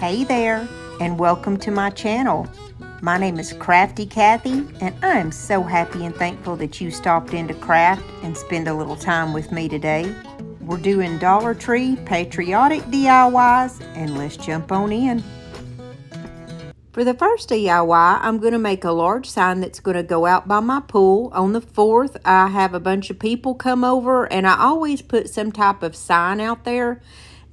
Hey there, and welcome to my channel. My name is Crafty Kathy, and I'm so happy and thankful that you stopped in to craft and spend a little time with me today. We're doing Dollar Tree Patriotic DIYs, and let's jump on in. For the first DIY, I'm going to make a large sign that's going to go out by my pool. On the 4th, I have a bunch of people come over, and I always put some type of sign out there.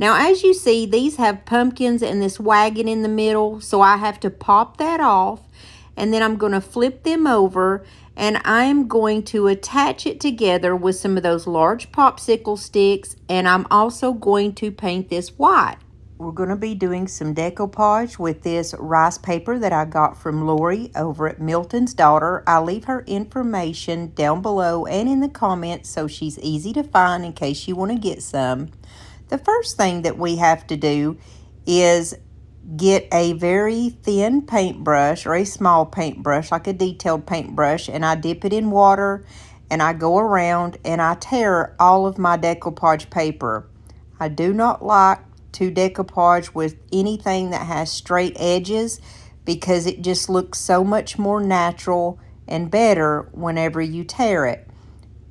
Now, as you see, these have pumpkins and this wagon in the middle, so I have to pop that off, and then I'm going to flip them over, and I'm going to attach it together with some of those large popsicle sticks, and I'm also going to paint this white. We're going to be doing some decoupage with this rice paper that I got from Lori over at Milton's Daughter. I'll leave her information down below and in the comments so she's easy to find in case you want to get some. The first thing that we have to do is get a very thin paintbrush or a small paintbrush, like a detailed paintbrush, and I dip it in water and I go around and I tear all of my decoupage paper. I do not like to decoupage with anything that has straight edges because it just looks so much more natural and better whenever you tear it.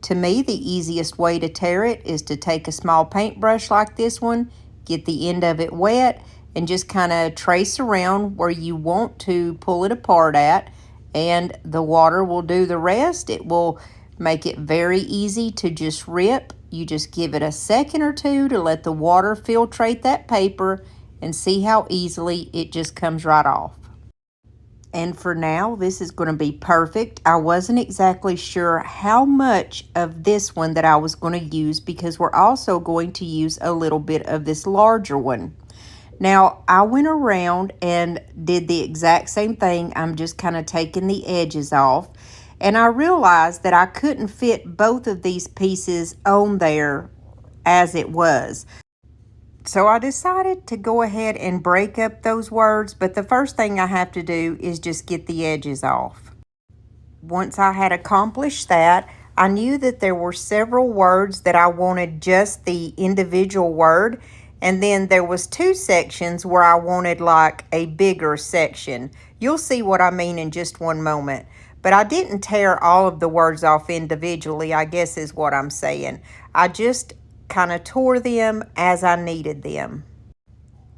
To me, the easiest way to tear it is to take a small paintbrush like this one, get the end of it wet, and just kind of trace around where you want to pull it apart at, and the water will do the rest. It will make it very easy to just rip. You just give it a second or two to let the water filtrate that paper and see how easily it just comes right off. And for now, this is going to be perfect. I wasn't exactly sure how much of this one that I was going to use because we're also going to use a little bit of this larger one. Now, I went around and did the exact same thing. I'm just kind of taking the edges off. And I realized that I couldn't fit both of these pieces on there as it was. So I decided to go ahead and break up those words, but the first thing I have to do is just get the edges off. Once I had accomplished that, I knew that there were several words that I wanted just the individual word, and then there was two sections where I wanted like a bigger section. You'll see what I mean in just one moment. But I didn't tear all of the words off individually, I guess is what I'm saying. I just kind of tore them as I needed them.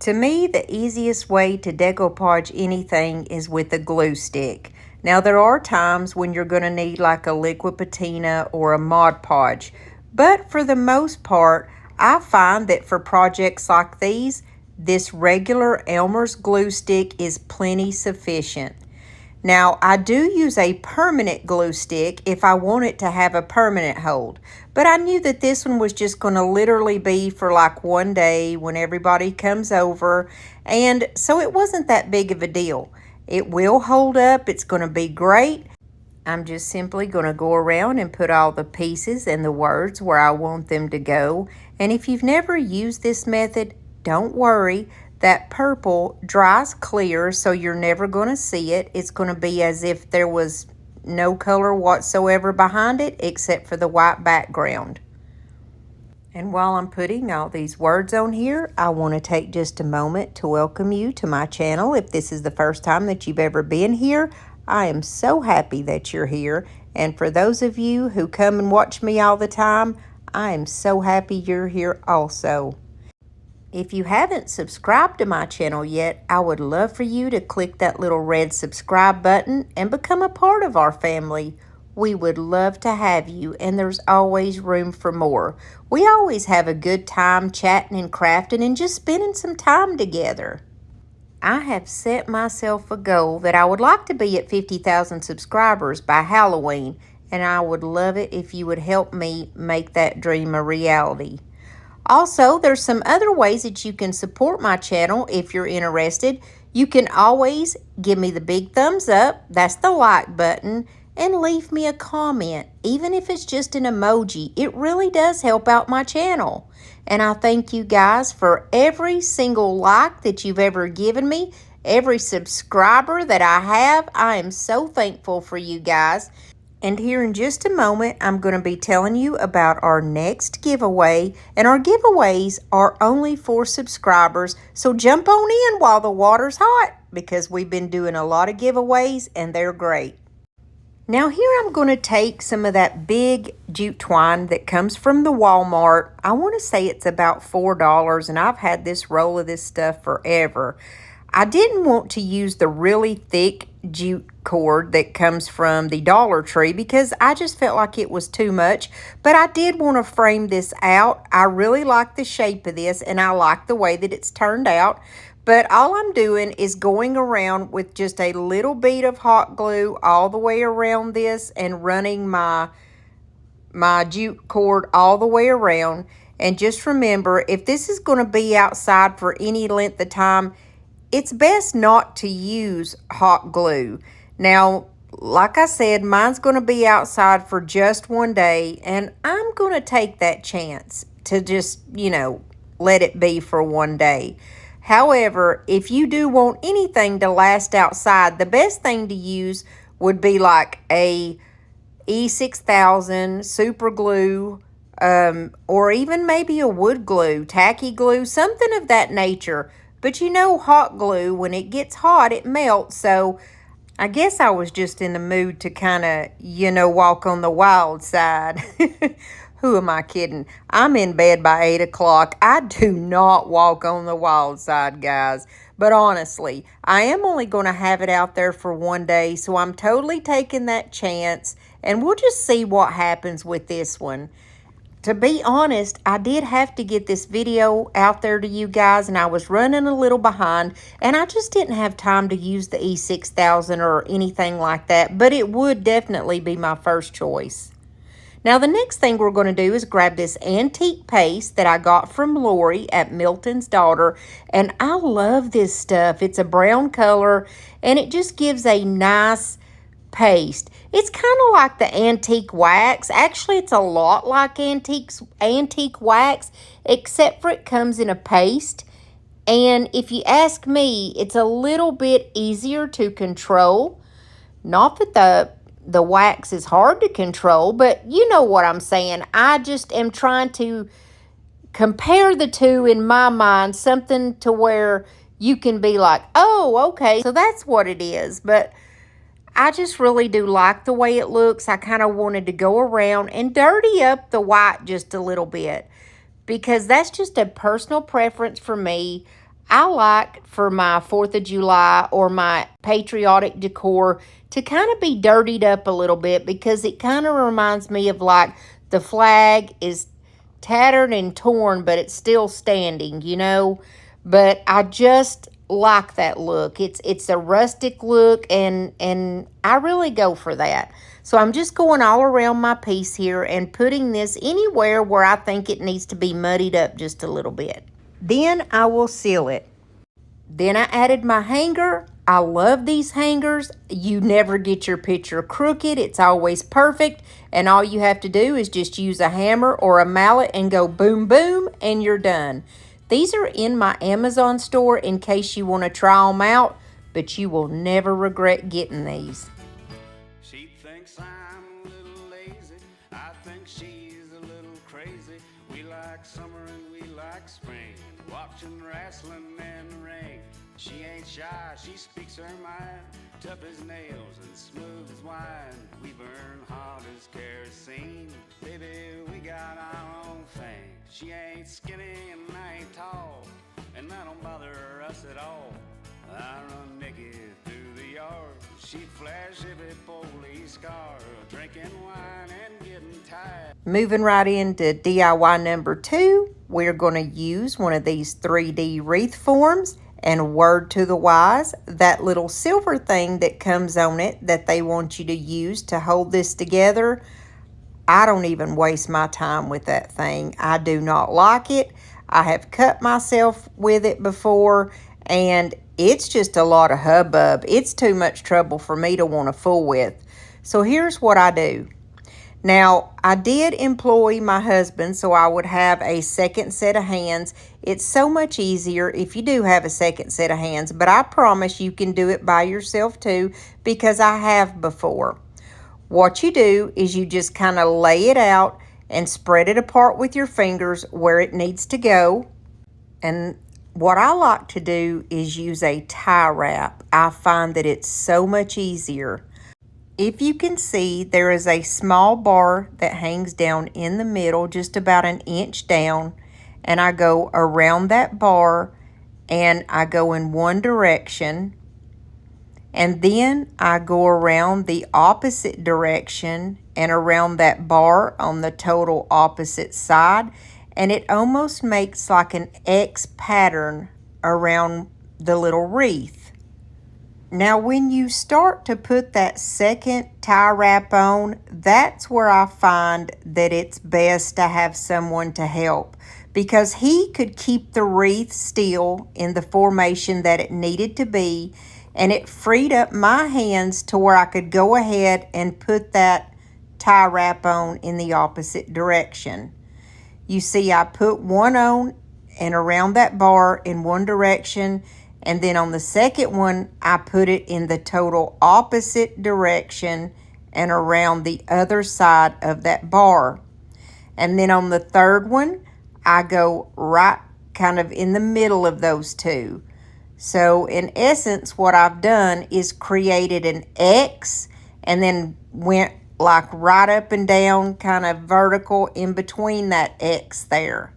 To me, the easiest way to decoupage anything is with a glue stick. Now, there are times when you're going to need like a liquid patina or a Mod Podge, but for the most part, I find that for projects like these, this regular Elmer's glue stick is plenty sufficient. Now, I do use a permanent glue stick if I want it to have a permanent hold. But I knew that this one was just going to literally be for like one day when everybody comes over. And so it wasn't that big of a deal. It will hold up. It's going to be great. I'm just simply going to go around and put all the pieces and the words where I want them to go. And if you've never used this method, don't worry. That purple dries clear, so you're never going to see it. It's going to be as if there was no color whatsoever behind it except for the white background. And while I'm putting all these words on here, I want to take just a moment to welcome you to my channel. If this is the first time that you've ever been here, I am so happy that you're here. And for those of you who come and watch me all the time, I am so happy you're here also. If you haven't subscribed to my channel yet, I would love for you to click that little red subscribe button and become a part of our family. We would love to have you, and there's always room for more. We always have a good time chatting and crafting and just spending some time together. I have set myself a goal that I would like to be at 50,000 subscribers by Halloween, and I would love it if you would help me make that dream a reality. Also, there's some other ways that you can support my channel if you're interested. You can always give me the big thumbs up, that's the like button, and leave me a comment, even if it's just an emoji. It really does help out my channel. And I thank you guys for every single like that you've ever given me, every subscriber that I have. I am so thankful for you guys. And here in just a moment, I'm going to be telling you about our next giveaway. And our giveaways are only for subscribers. So jump on in while the water's hot because we've been doing a lot of giveaways and they're great. Now here I'm going to take some of that big jute twine that comes from the Walmart. I want to say it's about $4 and I've had this roll of this stuff forever. I didn't want to use the really thick jute cord that comes from the Dollar Tree because I just felt like it was too much, but I did want to frame this out. I really like the shape of this and I like the way that it's turned out, but all I'm doing is going around with just a little bead of hot glue all the way around this and running my jute cord all the way around. And just remember, if this is going to be outside for any length of time, it's best not to use hot glue. Now, like I said, mine's going to be outside for just one day, and I'm going to take that chance to just, let it be for one day. However, if you do want anything to last outside, the best thing to use would be like a E6000 super glue, or even maybe a wood glue, tacky glue, something of that nature. But hot glue, when it gets hot, it melts. So I guess I was just in the mood to kind of, walk on the wild side. Who am I kidding? I'm in bed by 8 o'clock. I do not walk on the wild side, guys. But honestly, I am only going to have it out there for one day. So I'm totally taking that chance. And we'll just see what happens with this one. To be honest, I did have to get this video out there to you guys, and I was running a little behind, and I just didn't have time to use the E6000 or anything like that, but it would definitely be my first choice. Now, the next thing we're going to do is grab this antique paste that I got from Lori at Milton's Daughter, and I love this stuff. It's a brown color, and it just gives a nice paste. It's kind of like the antique wax. Actually, it's a lot like antique wax, except for it comes in a paste. And if you ask me, it's a little bit easier to control. Not that the wax is hard to control, but you know what I'm saying. I just am trying to compare the two in my mind, something to where you can be like, oh, okay, so that's what it is. But I just really do like the way it looks. I kind of wanted to go around and dirty up the white just a little bit because that's just a personal preference for me. I like for my 4th of July or my patriotic decor to kind of be dirtied up a little bit because it kind of reminds me of like the flag is tattered and torn, but it's still standing, But I just like that look. It's a rustic look, and I really go for that. So I'm just going all around my piece here and putting this anywhere where I think it needs to be muddied up just a little bit. Then I will seal it. Then I added my hanger. I love these hangers. You never get your picture crooked. It's always perfect. And all you have to do is just use a hammer or a mallet and go boom, boom, and you're done. These are in my Amazon store in case you want to try them out, but you will never regret getting these. She thinks I'm a little lazy. I think she's a little crazy. We like summer and we like spring, watching wrestling in the ring. She ain't shy, she speaks her mind, tough as nails and smooth as wine. We burn hot as kerosene, baby, we got our own thing. She ain't skinny and I ain't tall, and that don't bother us at all. I run naked through the yard, she'd flash every police car, drinking wine and getting tired. Moving right into DIY number 2, we're going to use one of these 3D wreath forms. And word to the wise, that little silver thing that comes on it that they want you to use to hold this together, I don't even waste my time with that thing. I do not like it. I have cut myself with it before, and it's just a lot of hubbub. It's too much trouble for me to want to fool with. So here's what I do. Now, I did employ my husband so I would have a second set of hands. It's so much easier if you do have a second set of hands, but I promise you can do it by yourself too because I have before. What you do is you just kind of lay it out and spread it apart with your fingers where it needs to go. And what I like to do is use a tie wrap. I find that it's so much easier. If you can see, there is a small bar that hangs down in the middle, just about an inch down. And I go around that bar and I go in one direction. And then I go around the opposite direction and around that bar on the total opposite side. And it almost makes like an X pattern around the little wreath. Now when you start to put that second tie wrap on, that's where I find that it's best to have someone to help, because he could keep the wreath still in the formation that it needed to be, and it freed up my hands to where I could go ahead and put that tie wrap on in the opposite direction. You see, I put one on and around that bar in one direction, and then on the second one, I put it in the total opposite direction and around the other side of that bar. And then on the third one, I go right kind of in the middle of those two. So in essence, what I've done is created an X and then went like right up and down, kind of vertical in between that X there.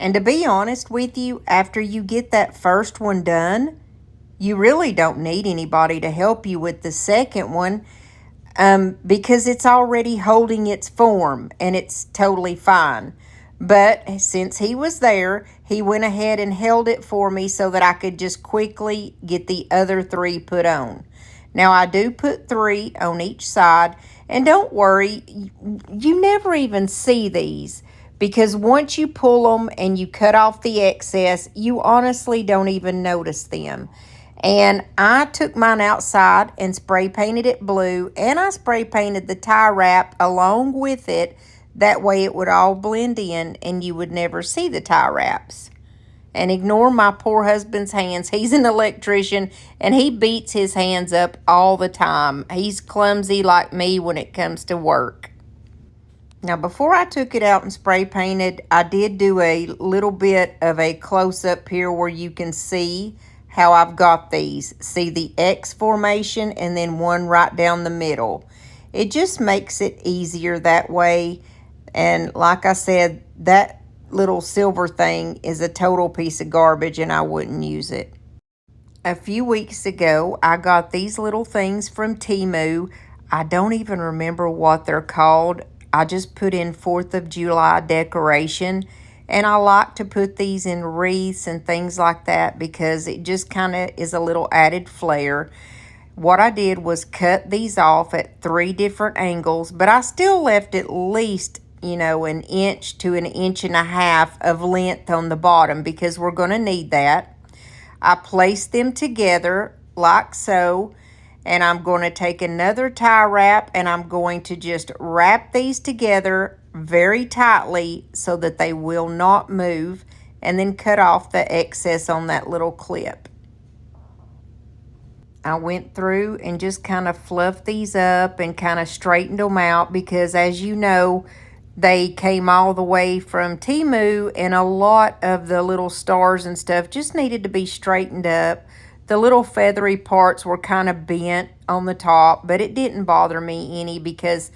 And to be honest with you, after you get that first one done, you really don't need anybody to help you with the second one, because it's already holding its form and it's totally fine. But since he was there, he went ahead and held it for me so that I could just quickly get the other three put on. Now I do put 3 on each side, and don't worry, you never even see these, because once you pull them and you cut off the excess, you honestly don't even notice them. And I took mine outside and spray painted it blue, and I spray painted the tie wrap along with it. That way it would all blend in and you would never see the tie wraps. And ignore my poor husband's hands. He's an electrician and he beats his hands up all the time. He's clumsy like me when it comes to work. Now before I took it out and spray painted, I did do a little bit of a close-up here where you can see how I've got these. See the X formation and then one right down the middle. It just makes it easier that way. And like I said, that little silver thing is a total piece of garbage and I wouldn't use it. A few weeks ago, I got these little things from Temu. I don't even remember what they're called. I just put in 4th of July decoration, and I like to put these in wreaths and things like that because it just kind of is a little added flair. What I did was cut these off at 3 different angles, but I still left at least, an inch to an inch and a half of length on the bottom because we're going to need that. I placed them together like so, and I'm going to take another tie wrap and I'm going to just wrap these together very tightly so that they will not move, and then cut off the excess on that little clip. I went through and just kind of fluffed these up and kind of straightened them out because, as you know, they came all the way from Temu, and a lot of the little stars and stuff just needed to be straightened up. The little feathery parts were kind of bent on the top, but it didn't bother me any because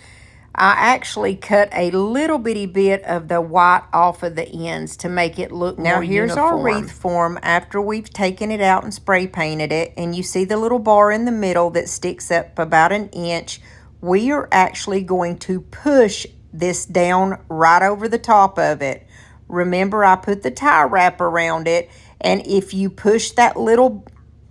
I actually cut a little bitty bit of the white off of the ends to make it look more uniform. Now here's our wreath form after we've taken it out and spray painted it, and you see the little bar in the middle that sticks up about an inch. We are actually going to push this down right over the top of it. Remember, I put the tie wrap around it, and if you push that little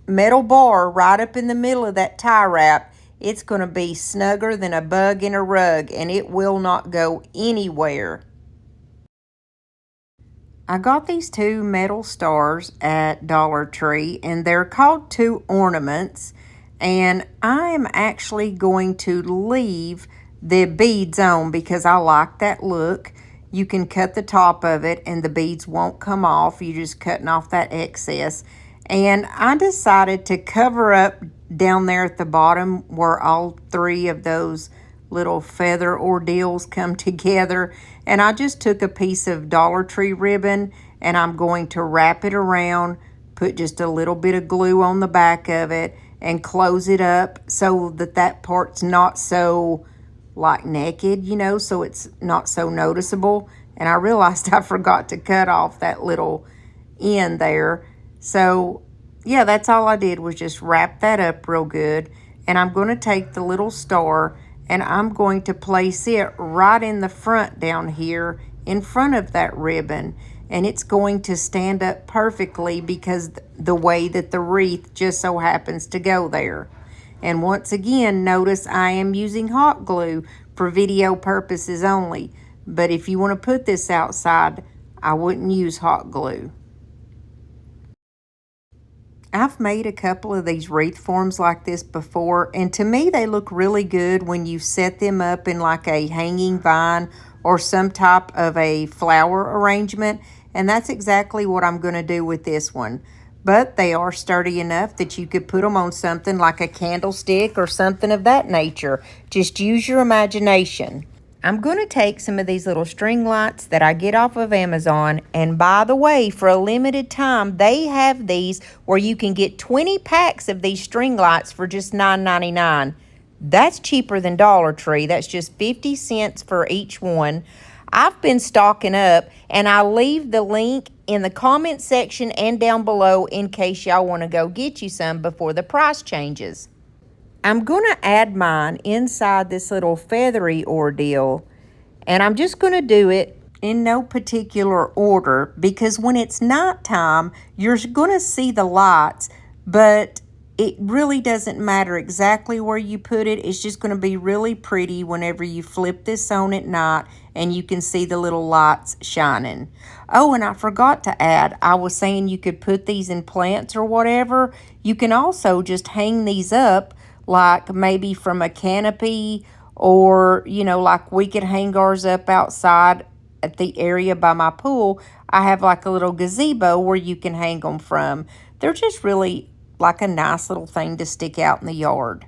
metal bar right up in the middle of that tie wrap, it's going to be snugger than a bug in a rug, and it will not go anywhere. I got these 2 metal stars at Dollar Tree, and they're called 2 ornaments, and I'm actually going to leave the beads on because I like that look. You can cut the top of it and the beads won't come off. You're just cutting off that excess. And I decided to cover up down there at the bottom where all three of those little feather ordeals come together. And I just took a piece of Dollar Tree ribbon and I'm going to wrap it around, put just a little bit of glue on the back of it, and close it up so that that part's not so like naked, you know, so it's not so noticeable. And I realized I forgot to cut off that little end there. So yeah, that's all I did was just wrap that up real good. And I'm going to take the little star and I'm going to place it right in the front down here in front of that ribbon. And it's going to stand up perfectly because the way that the wreath just so happens to go there. And once again, notice I am using hot glue for video purposes only. But if you want to put this outside, I wouldn't use hot glue. I've made a couple of these wreath forms like this before, and to me they look really good when you set them up in like a hanging vine or some type of a flower arrangement, and that's exactly what I'm going to do with this one. But they are sturdy enough that you could put them on something like a candlestick or something of that nature. Just use your imagination. I'm going to take some of these little string lights that I get off of Amazon, and by the way, for a limited time, they have these where you can get 20 packs of these string lights for just $9.99. That's cheaper than Dollar Tree. That's just 50 cents for each one. I've been stocking up, and I'll leave the link in the comment section and down below in case y'all want to go get you some before the price changes. I'm going to add mine inside this little feathery ordeal, and I'm just going to do it in no particular order because when it's nighttime, you're going to see the lights, but it really doesn't matter exactly where you put it. It's just going to be really pretty whenever you flip this on at night and you can see the little lights shining. Oh, and I forgot to add, I was saying you could put these in plants or whatever. You can also just hang these up like maybe from a canopy, or, you know, like we could hang ours up outside at the area by my pool. I have like a little gazebo where you can hang them from. They're just really like a nice little thing to stick out in the yard.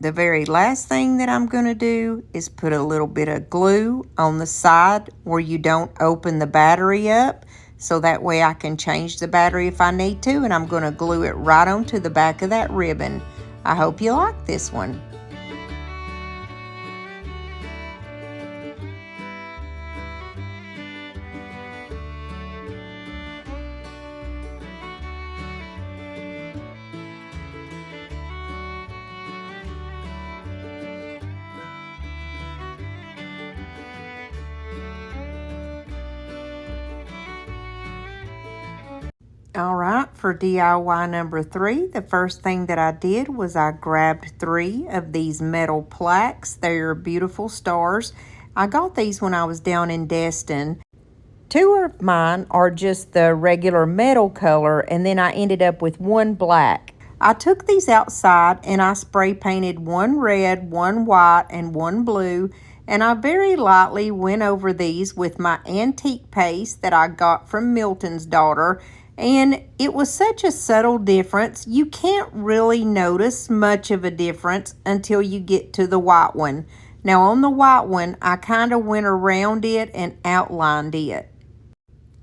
The very last thing that I'm going to do is put a little bit of glue on the side where you don't open the battery up, so that way I can change the battery if I need to, and I'm going to glue it right onto the back of that ribbon. I hope you like this one. All right, for DIY number 3, the first thing that I did was I grabbed 3 of these metal plaques. They're beautiful stars. I got these when I was down in Destin. 2 of mine are just the regular metal color, and then I ended up with 1 black. I took these outside and I spray painted 1 red, 1 white, and 1 blue. And I very lightly went over these with my antique paste that I got from Milton's daughter. And it was such a subtle difference, you can't really notice much of a difference until you get to the white one. Now on the white one, I kind of went around it and outlined it.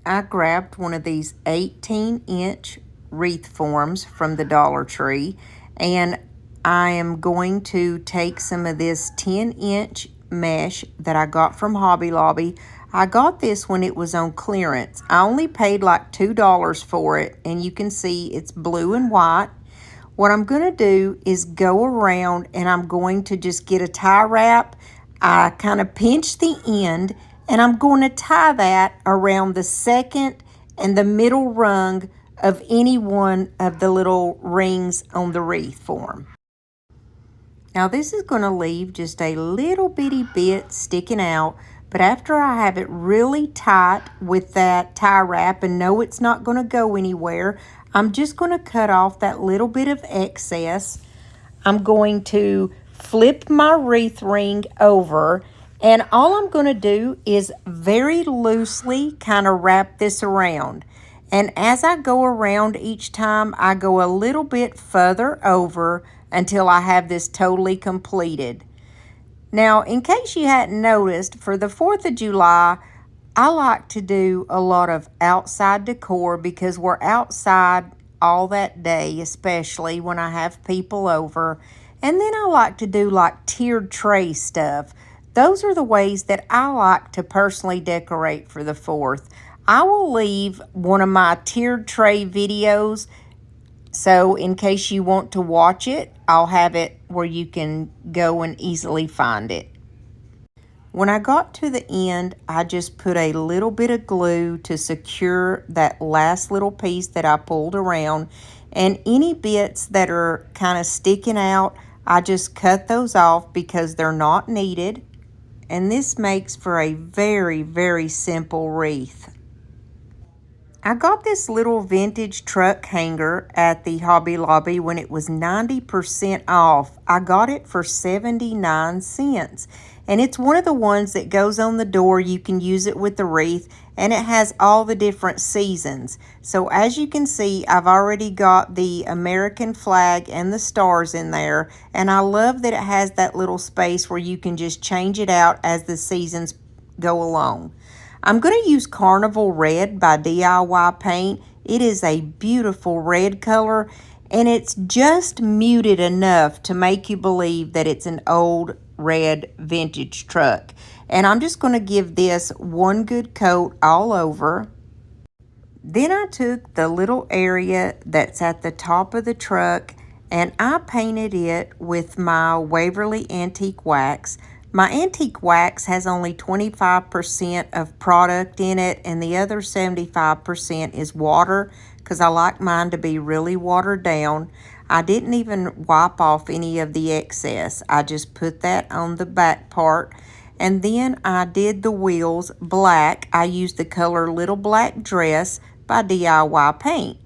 I grabbed one of these 18-inch wreath forms from the Dollar Tree, and I am going to take some of this 10-inch mesh that I got from Hobby Lobby. I got this when it was on clearance. I only paid like $2 for it, and you can see it's blue and white. What I'm going to do is go around and I'm going to just get a tie wrap. I kind of pinch the end, and I'm going to tie that around the second and the middle rung of any one of the little rings on the wreath form. Now this is going to leave just a little bitty bit sticking out, but after I have it really tight with that tie wrap and know it's not going to go anywhere, I'm just going to cut off that little bit of excess. I'm going to flip my wreath ring over, and all I'm going to do is very loosely kind of wrap this around. And as I go around each time, I go a little bit further over until I have this totally completed. Now, in case you hadn't noticed, for the 4th of July, I like to do a lot of outside decor because we're outside all that day, especially when I have people over. And then I like to do like tiered tray stuff. Those are the ways that I like to personally decorate for the 4th. I will leave one of my tiered tray videos, so in case you want to watch it, I'll have it where you can go and easily find it. When I got to the end, I just put a little bit of glue to secure that last little piece that I pulled around, and any bits that are kind of sticking out, I just cut those off because they're not needed, and this makes for a very, very simple wreath. I got this little vintage truck hanger at the Hobby Lobby when it was 90% off. I got it for 79 cents. And it's one of the ones that goes on the door. You can use it with the wreath, and it has all the different seasons. So as you can see, I've already got the American flag and the stars in there. And I love that it has that little space where you can just change it out as the seasons go along. I'm going to use Carnival Red by DIY Paint. It is a beautiful red color, and it's just muted enough to make you believe that it's an old red vintage truck. And I'm just going to give this one good coat all over. Then I took the little area that's at the top of the truck and I painted it with my Waverly Antique Wax. My antique wax has only 25% of product in it, and the other 75% is water because I like mine to be really watered down. I didn't even wipe off any of the excess. I just put that on the back part. And then I did the wheels black. I used the color Little Black Dress by DIY Paint.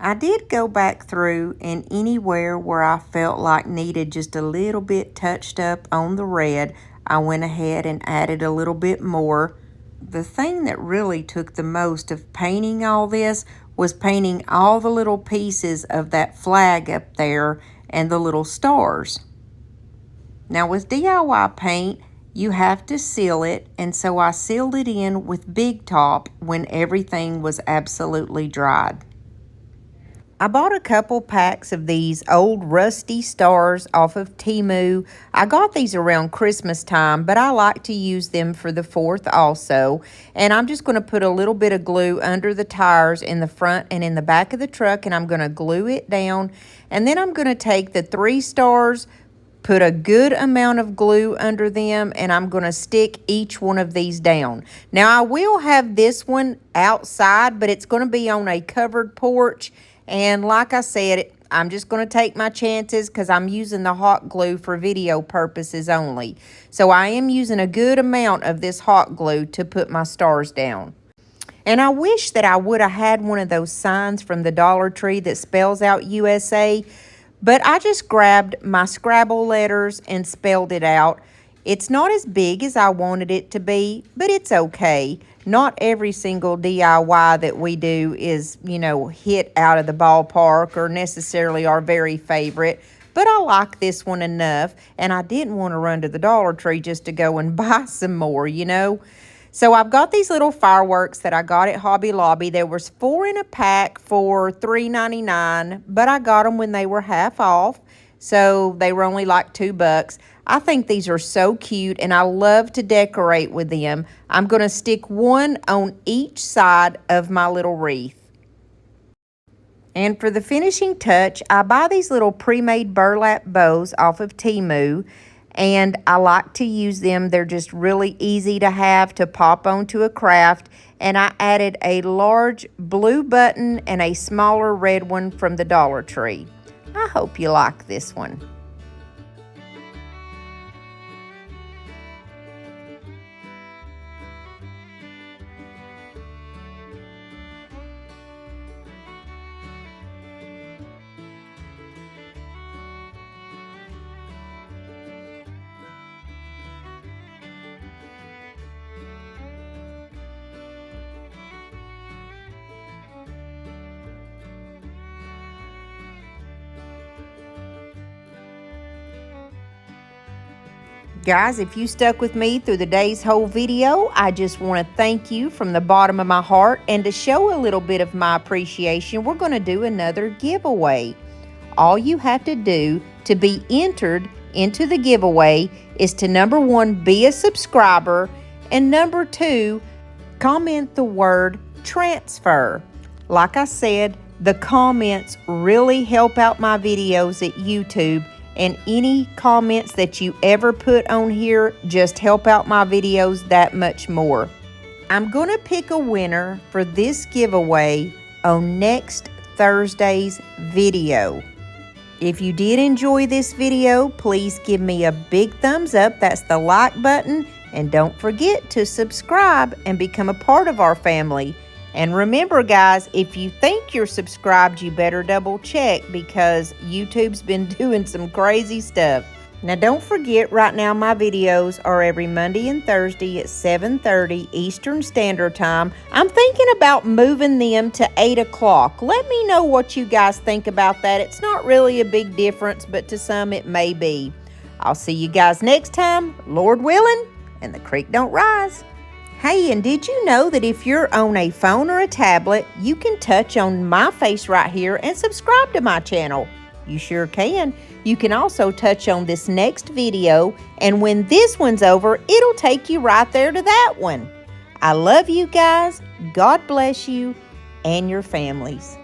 I did go back through, and anywhere where I felt like needed just a little bit touched up on the red, I went ahead and added a little bit more. The thing that really took the most of painting all this was painting all the little pieces of that flag up there and the little stars. Now with DIY paint, you have to seal it, and so I sealed it in with Big Top when everything was absolutely dried. I bought a couple packs of these old rusty stars off of Temu. I got these around Christmas time, but I like to use them for the 4th also. And I'm just going to put a little bit of glue under the tires in the front and in the back of the truck, and I'm going to glue it down. And then I'm going to take the 3 stars, put a good amount of glue under them, and I'm going to stick each one of these down. Now, I will have this one outside, but it's going to be on a covered porch. And like I said, I'm just going to take my chances because I'm using the hot glue for video purposes only. So I am using a good amount of this hot glue to put my stars down. And I wish that I would have had one of those signs from the Dollar Tree that spells out USA, but I just grabbed my Scrabble letters and spelled it out. It's not as big as I wanted it to be, but it's okay. Not every single DIY that we do is, hit out of the ballpark or necessarily our very favorite. But I like this one enough, and I didn't want to run to the Dollar Tree just to go and buy some more, So I've got these little fireworks that I got at Hobby Lobby. There was 4 in a pack for $3.99, but I got them when they were half off, so they were only like $2. I think these are so cute, and I love to decorate with them. I'm going to stick one on each side of my little wreath. And for the finishing touch, I buy these little pre-made burlap bows off of Temu, and I like to use them. They're just really easy to have to pop onto a craft. And I added a large blue button and a smaller red one from the Dollar Tree. I hope you like this one. Guys, if you stuck with me through the day's whole video, I just want to thank you from the bottom of my heart. And to show a little bit of my appreciation, we're going to do another giveaway. All you have to do to be entered into the giveaway is to, number 1, be a subscriber, and number 2, comment the word transfer. Like I said, the comments really help out my videos at YouTube, and any comments that you ever put on here just help out my videos that much more. I'm going to pick a winner for this giveaway on next Thursday's video. If you did enjoy this video, please give me a big thumbs up. That's the like button. And don't forget to subscribe and become a part of our family. And remember, guys, if you think you're subscribed, you better double check because YouTube's been doing some crazy stuff. Now, don't forget, right now my videos are every Monday and Thursday at 7:30 Eastern Standard Time. I'm thinking about moving them to 8 o'clock. Let me know what you guys think about that. It's not really a big difference, but to some it may be. I'll see you guys next time, Lord willing, and the creek don't rise. Hey, and did you know that if you're on a phone or a tablet, you can touch on my face right here and subscribe to my channel? You sure can. You can also touch on this next video, and when this one's over, it'll take you right there to that one. I love you guys. God bless you and your families.